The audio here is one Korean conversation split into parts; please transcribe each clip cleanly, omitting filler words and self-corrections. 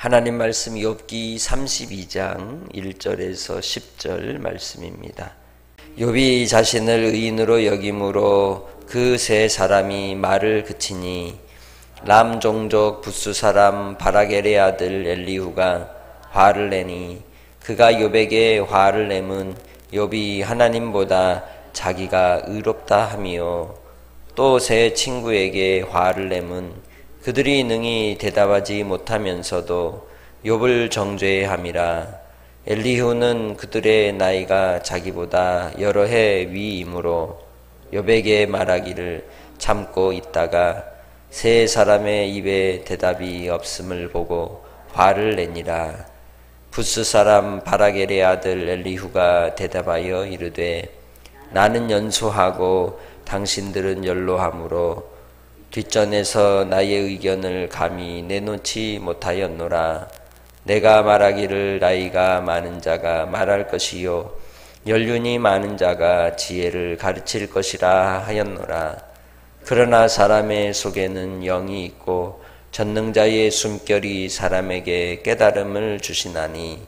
하나님 말씀 욥기 32장 1절에서 10절 말씀입니다. 욥이 자신을 의인으로 여김으로 그 세 사람이 말을 그치니 람 종족 부스 사람 바라겔의 아들 엘리후가 화를 내니 그가 욥에게 화를 내면 욥이 하나님보다 자기가 의롭다 하며 또 세 친구에게 화를 내면 그들이 능히 대답하지 못하면서도 욥을 정죄함이라. 엘리후는 그들의 나이가 자기보다 여러 해 위이므로 욥에게 말하기를 참고 있다가 세 사람의 입에 대답이 없음을 보고 화를 내니라. 부스 사람 바라겔의 아들 엘리후가 대답하여 이르되 나는 연소하고 당신들은 연로하므로 뒷전에서 나의 의견을 감히 내놓지 못하였노라. 내가 말하기를 나이가 많은 자가 말할 것이요 연륜이 많은 자가 지혜를 가르칠 것이라 하였노라. 그러나 사람의 속에는 영이 있고 전능자의 숨결이 사람에게 깨달음을 주시나니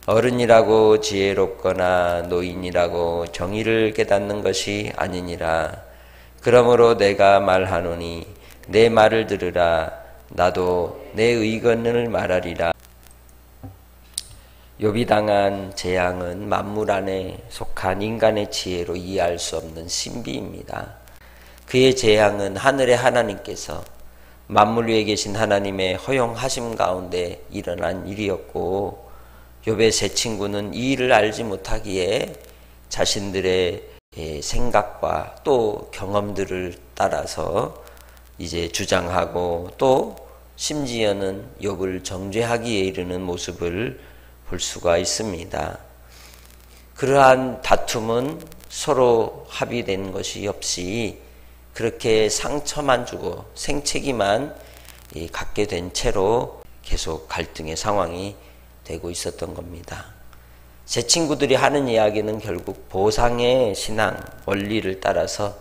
어른이라고 지혜롭거나 노인이라고 정의를 깨닫는 것이 아니니라. 그러므로 내가 말하노니 내 말을 들으라. 나도 내 의견을 말하리라. 욥이 당한 재앙은 만물 안에 속한 인간의 지혜로 이해할 수 없는 신비입니다. 그의 재앙은 하늘의 하나님께서 만물 위에 계신 하나님의 허용하심 가운데 일어난 일이었고, 욥의 세 친구는 이 일을 알지 못하기에 자신들의 생각과 또 경험들을 따라서 이제 주장하고 또 심지어는 욥을 정죄하기에 이르는 모습을 볼 수가 있습니다. 그러한 다툼은 서로 합의된 것이 없이 그렇게 상처만 주고 생채기만 갖게 된 채로 계속 갈등의 상황이 되고 있었던 겁니다. 제 친구들이 하는 이야기는 결국 보상의 신앙 원리를 따라서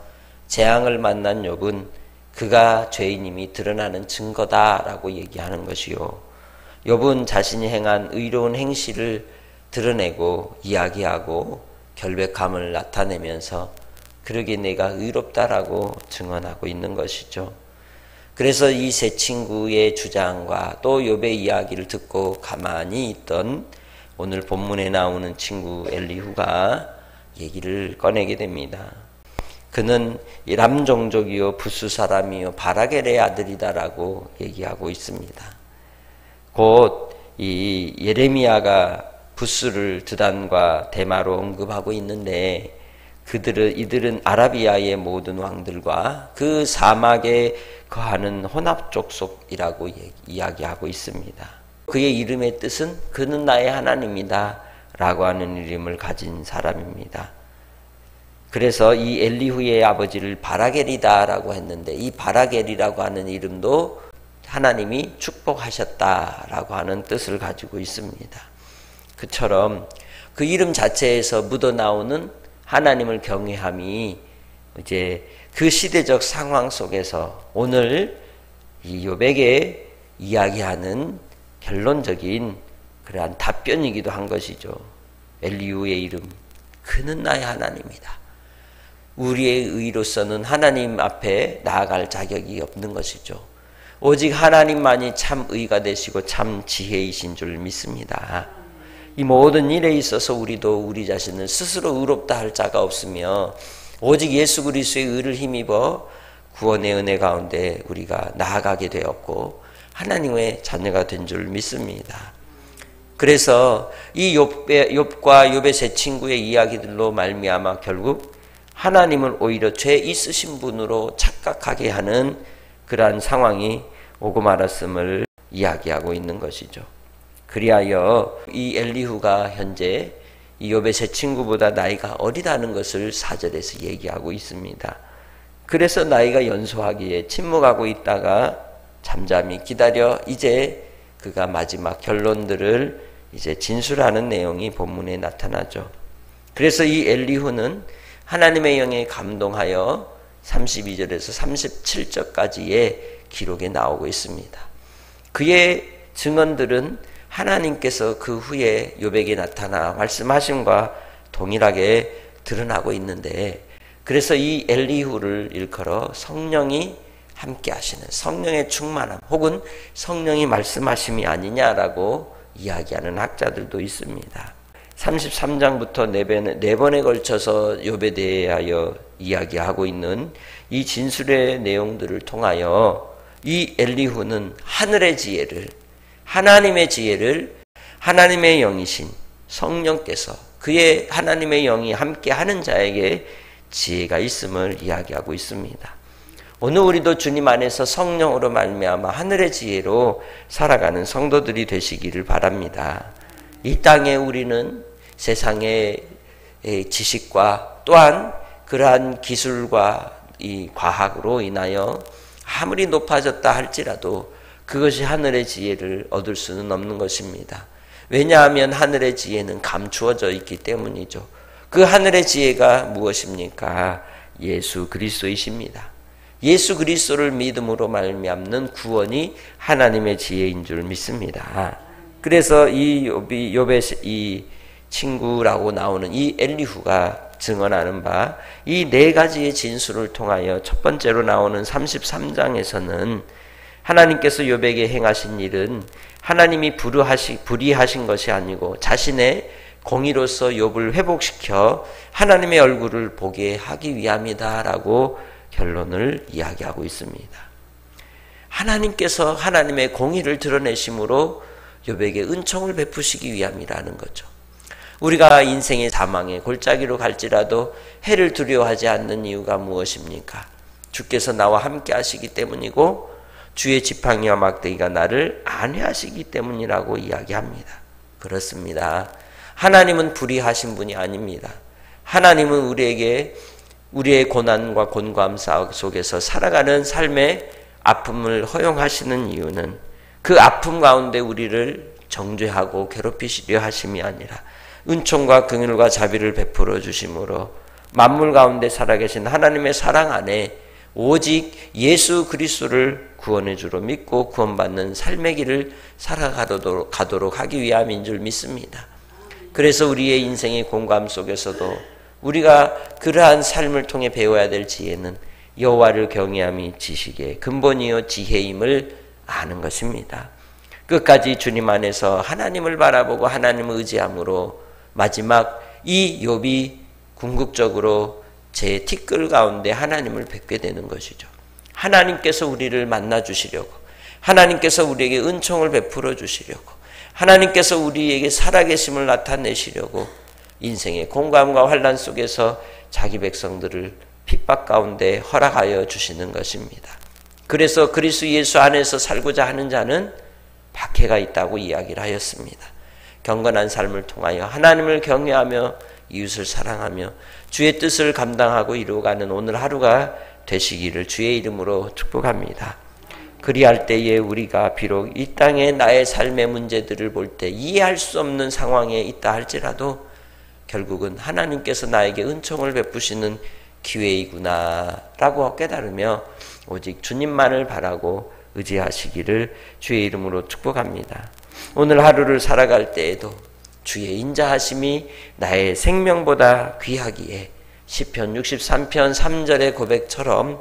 재앙을 만난 욥은 그가 죄인임이 드러나는 증거다라고 얘기하는 것이요, 욥은 자신이 행한 의로운 행실을 드러내고 이야기하고 결백함을 나타내면서 그러게 내가 의롭다라고 증언하고 있는 것이죠. 그래서 이 세 친구의 주장과 또 욥의 이야기를 듣고 가만히 있던 오늘 본문에 나오는 친구 엘리후가 얘기를 꺼내게 됩니다. 그는 람 종족이요 부스 사람이요 바라겔의 아들이다라고 얘기하고 있습니다. 곧 이 예레미야가 부스를 드단과 대마로 언급하고 있는데 이들은 아라비아의 모든 왕들과 그 사막에 거하는 혼합 족속이라고 이야기하고 있습니다. 그의 이름의 뜻은 그는 나의 하나님이다 라고 하는 이름을 가진 사람입니다. 그래서 이 엘리후의 아버지를 바라겔이다 라고 했는데 이 바라겔이라고 하는 이름도 하나님이 축복하셨다 라고 하는 뜻을 가지고 있습니다. 그처럼 그 이름 자체에서 묻어나오는 하나님을 경외함이 이제 그 시대적 상황 속에서 오늘 이 욥에게 이야기하는 결론적인 그러한 답변이기도 한 것이죠. 엘리후의 이름, 그는 나의 하나님이다. 우리의 의로서는 하나님 앞에 나아갈 자격이 없는 것이죠. 오직 하나님만이 참 의가 되시고 참 지혜이신 줄 믿습니다. 이 모든 일에 있어서 우리도 우리 자신을 스스로 의롭다 할 자가 없으며 오직 예수 그리스도의 의를 힘입어 구원의 은혜 가운데 우리가 나아가게 되었고 하나님의 자녀가 된 줄 믿습니다. 그래서 이 욥과 욥의 세 친구의 이야기들로 말미암아 결국 하나님을 오히려 죄 있으신 분으로 착각하게 하는 그러한 상황이 오고 말았음을 이야기하고 있는 것이죠. 그리하여 이 엘리후가 현재 이 욥의 세 친구보다 나이가 어리다는 것을 4절에서 얘기하고 있습니다. 그래서 나이가 연소하기에 침묵하고 있다가 잠잠히 기다려 이제 그가 마지막 결론들을 이제 진술하는 내용이 본문에 나타나죠. 그래서 이 엘리후는 하나님의 영에 감동하여 32절에서 37절까지의 기록에 나오고 있습니다. 그의 증언들은 하나님께서 그 후에 욥에게 나타나 말씀하심과 동일하게 드러나고 있는데, 그래서 이 엘리후를 일컬어 성령이 함께 하시는, 성령의 충만함 혹은 성령이 말씀하심이 아니냐라고 이야기하는 학자들도 있습니다. 33장부터 네 번에 걸쳐서 욥에 대하여 이야기하고 있는 이 진술의 내용들을 통하여 이 엘리후는 하늘의 지혜를, 하나님의 지혜를 하나님의 영이신 성령께서, 그의 하나님의 영이 함께 하는 자에게 지혜가 있음을 이야기하고 있습니다. 오늘 우리도 주님 안에서 성령으로 말미암아 하늘의 지혜로 살아가는 성도들이 되시기를 바랍니다. 이 땅에 우리는 세상의 지식과 또한 그러한 기술과 이 과학으로 인하여 아무리 높아졌다 할지라도 그것이 하늘의 지혜를 얻을 수는 없는 것입니다. 왜냐하면 하늘의 지혜는 감추어져 있기 때문이죠. 그 하늘의 지혜가 무엇입니까? 예수 그리스도이십니다. 예수 그리스도를 믿음으로 말미암는 구원이 하나님의 지혜인 줄 믿습니다. 그래서 이 욥의 이 친구라고 나오는 이 엘리후가 증언하는 바 이 네 가지의 진술을 통하여 첫 번째로 나오는 33장에서는 하나님께서 욥에게 행하신 일은 하나님이 불의하신 것이 아니고 자신의 공의로서 욥을 회복시켜 하나님의 얼굴을 보게 하기 위함이다라고 결론을 이야기하고 있습니다. 하나님께서 하나님의 공의를 드러내심으로 욥에게 은총을 베푸시기 위함이라는 거죠. 우리가 인생의 사망의 골짜기로 갈지라도 해를 두려워하지 않는 이유가 무엇입니까? 주께서 나와 함께 하시기 때문이고 주의 지팡이와 막대기가 나를 안위하시기 때문이라고 이야기합니다. 그렇습니다. 하나님은 불의하신 분이 아닙니다. 하나님은 우리에게 우리의 고난과 곤고함 속에서 살아가는 삶의 아픔을 허용하시는 이유는 그 아픔 가운데 우리를 정죄하고 괴롭히시려 하심이 아니라 은총과 긍휼과 자비를 베풀어 주심으로 만물 가운데 살아계신 하나님의 사랑 안에 오직 예수 그리스도를 구원의 주로 믿고 구원받는 삶의 길을 살아가도록 하기 위함인 줄 믿습니다. 그래서 우리의 인생의 공감 속에서도 우리가 그러한 삶을 통해 배워야 될 지혜는 여호와를 경외함이 지식의 근본이요 지혜임을 아는 것입니다. 끝까지 주님 안에서 하나님을 바라보고 하나님을 의지함으로 마지막 이 욥이 궁극적으로 제 티끌 가운데 하나님을 뵙게 되는 것이죠. 하나님께서 우리를 만나 주시려고, 하나님께서 우리에게 은총을 베풀어 주시려고, 하나님께서 우리에게 살아계심을 나타내시려고 인생의 공감과 환난 속에서 자기 백성들을 핍박 가운데 허락하여 주시는 것입니다. 그래서 그리스도 예수 안에서 살고자 하는 자는 박해가 있다고 이야기를 하였습니다. 경건한 삶을 통하여 하나님을 경외하며 이웃을 사랑하며 주의 뜻을 감당하고 이루어가는 오늘 하루가 되시기를 주의 이름으로 축복합니다. 그리할 때에 우리가 비록 이 땅에 나의 삶의 문제들을 볼 때 이해할 수 없는 상황에 있다 할지라도 결국은 하나님께서 나에게 은총을 베푸시는 기회이구나 라고 깨달으며 오직 주님만을 바라고 의지하시기를 주의 이름으로 축복합니다. 오늘 하루를 살아갈 때에도 주의 인자하심이 나의 생명보다 귀하기에 시편 63편 3절의 고백처럼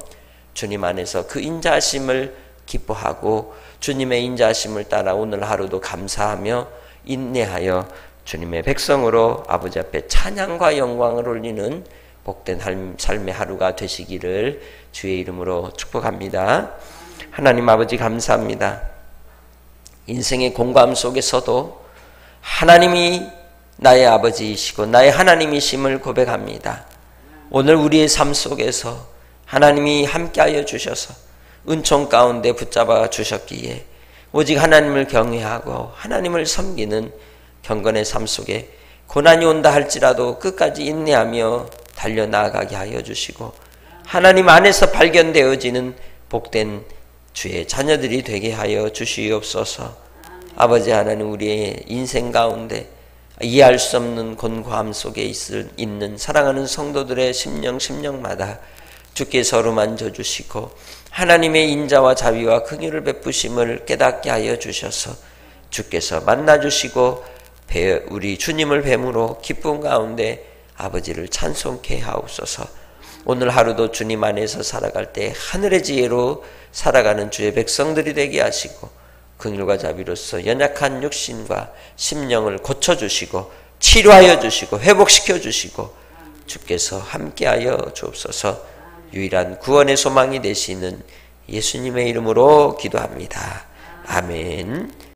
주님 안에서 그 인자하심을 기뻐하고 주님의 인자하심을 따라 오늘 하루도 감사하며 인내하여 주님의 백성으로 아버지 앞에 찬양과 영광을 올리는 복된 삶의 하루가 되시기를 주의 이름으로 축복합니다. 하나님 아버지 감사합니다. 인생의 공감 속에서도 하나님이 나의 아버지이시고 나의 하나님이심을 고백합니다. 오늘 우리의 삶 속에서 하나님이 함께하여 주셔서 은총 가운데 붙잡아 주셨기에 오직 하나님을 경외하고 하나님을 섬기는 경건의 삶 속에 고난이 온다 할지라도 끝까지 인내하며 달려나가게 하여 주시고 하나님 안에서 발견되어지는 복된 주의 자녀들이 되게 하여 주시옵소서. 아버지 하나님, 우리의 인생 가운데 이해할 수 없는 곤고함 속에 있는 사랑하는 성도들의 심령마다 주께서 어루만져 주시고 하나님의 인자와 자비와 긍휼을 베푸심을 깨닫게 하여 주셔서 주께서 만나주시고 우리 주님을 뵈므로 기쁨 가운데 아버지를 찬송케 하옵소서. 오늘 하루도 주님 안에서 살아갈 때 하늘의 지혜로 살아가는 주의 백성들이 되게 하시고 긍휼과 자비로서 연약한 육신과 심령을 고쳐주시고 치료하여 주시고 회복시켜 주시고 주께서 함께하여 주옵소서. 유일한 구원의 소망이 되시는 예수님의 이름으로 기도합니다. 아멘.